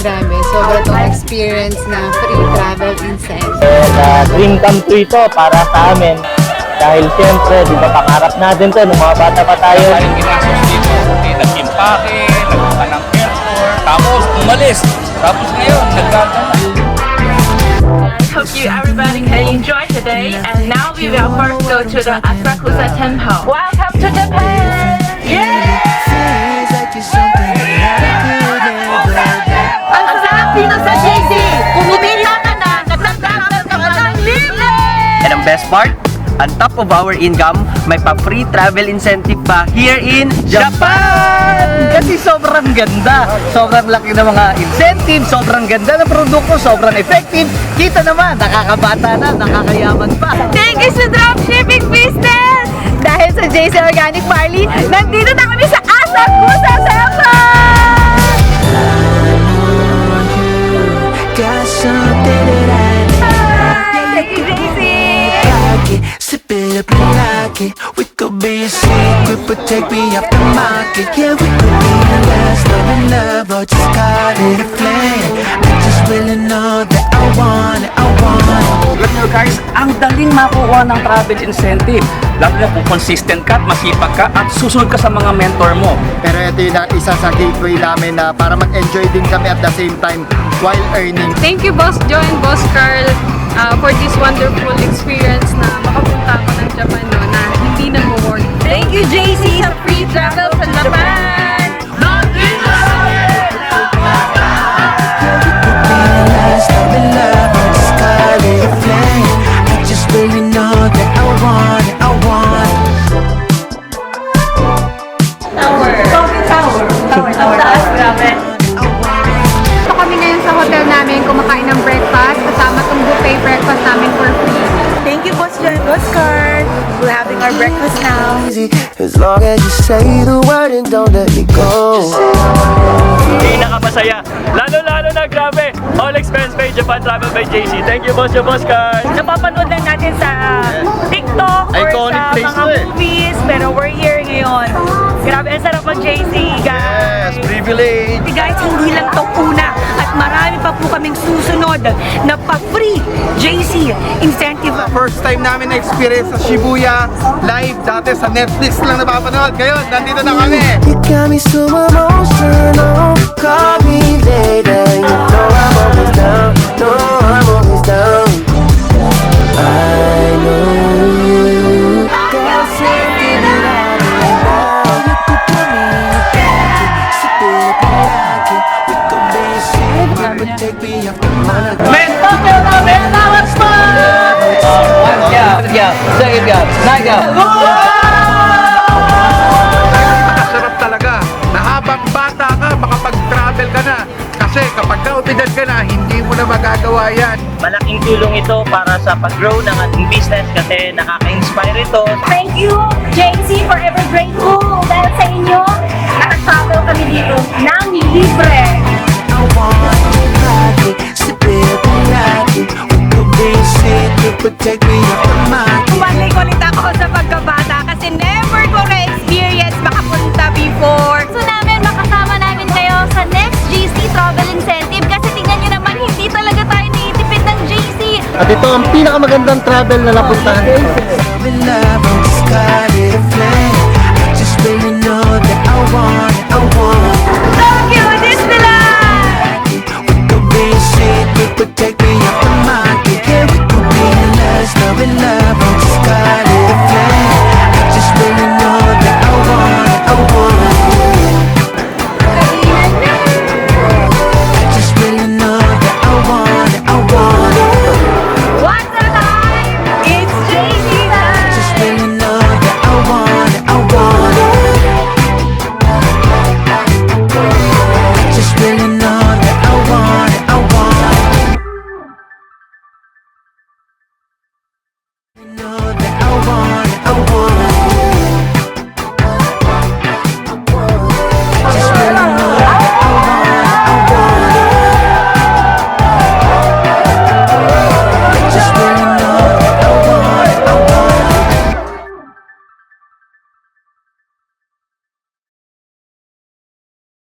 grabe. Sobra tong experience na free travel incentive. Dream come true ito para sa amin. Dahil siyempre, di ba pangarap natin to nung mga bata pa tayo. Tayong ginastos dito, nag-impake, nagpunta ng airport, tapos umalis. Tapos ngayon, nagkakala. Hope you everybody can enjoy today, and now we will first go to the Asakusa Temple. Welcome to Japan! Ang sarap dito sa JC! Kumibita ka na, nagtatravel ka pa ng libre! And ang best part, on top of our income, may pa-free travel incentive pa here in Japan! Kasi sobrang ganda, sobrang laki ng mga incentive, sobrang ganda ng produkto, sobrang effective. Kita naman, nakakabata na, nakakayaman pa. Thank you sa dropshipping business! Dahil sa JC Organic Barley, nandito na kami sa Asakusa Temple! Got something that I Thank you, JC! like it, sip it up and like it. We could be a secret, but take me off the market. Yeah, we could be the last love or just call it a flame. I just really know that I want it, I want it. Alam nyo guys, ang daling makuha ng travel incentive. Lalo na kung consistent ka at masipag ka at susunod ka sa mga mentor mo. Pero ito yung isa sa gateway namin na para mag-enjoy din kami at the same time while earning. Thank you, Boss Joe and Boss Carl, for this wonderful experience na makapunta ako ng Japan no, na hindi na mo-work. Thank you, JC, sa free travel sa Japan! Last love and love or just call it a flame. I just really know that I want it, I want it. Ito kami ngayon sa hotel namin, kumakain ng breakfast, kasama tong buffet breakfast namin for free. Thank you, Boss Joy and Boss Card. We're having our breakfast now. Easy, as long as you say the word and don't let me go. Hindi nakapasaya. Lalo-lalo na grabe. All expense paid Japan Travel by JC. Thank you, Boss Joe, Boss Carl. Napapanood lang natin sa TikTok or Iconic sa place mga to eh. movies, pero we're here ngayon. Grabe, ang sarap mag JC, guys. Privilege! Guys, hindi lang to una at marami pa po kaming susunod na pa-free JC incentive. First time namin na-experience sa Shibuya live. Dati sa Netflix lang napapanood. Ngayon, nandito na kami. You got me so emotional. Call me later. You know I'm always down. No, I'm always down. I know you got something that I need now. You could put me in a pocket, sip it up and like it. We could be a secret, but take me off the market. Sarap talaga na habang bata ka, makapag-travel ka na. Kasi kapag kaupidad ka na, hindi mo na magagawa yan. Malaking tulong ito para sa pag-grow ng ating business kasi nakaka-inspire ito. Thank you, JC, forever grateful. Dahil sa inyo, nakatravel kami dito ng libre. I want you like it, sip it up and like it. We could be a secret, but take me off the market. Umalik ulit ako sa pagkabata kasi never ko na-experience makapunta before. Gusto namin makasama namin kayo sa next GC Travel Incentive kasi tingnan nyo naman hindi talaga tayo nitipid ng GC. At ito ang pinakamagandang travel na napuntahan. Love and love on the sky.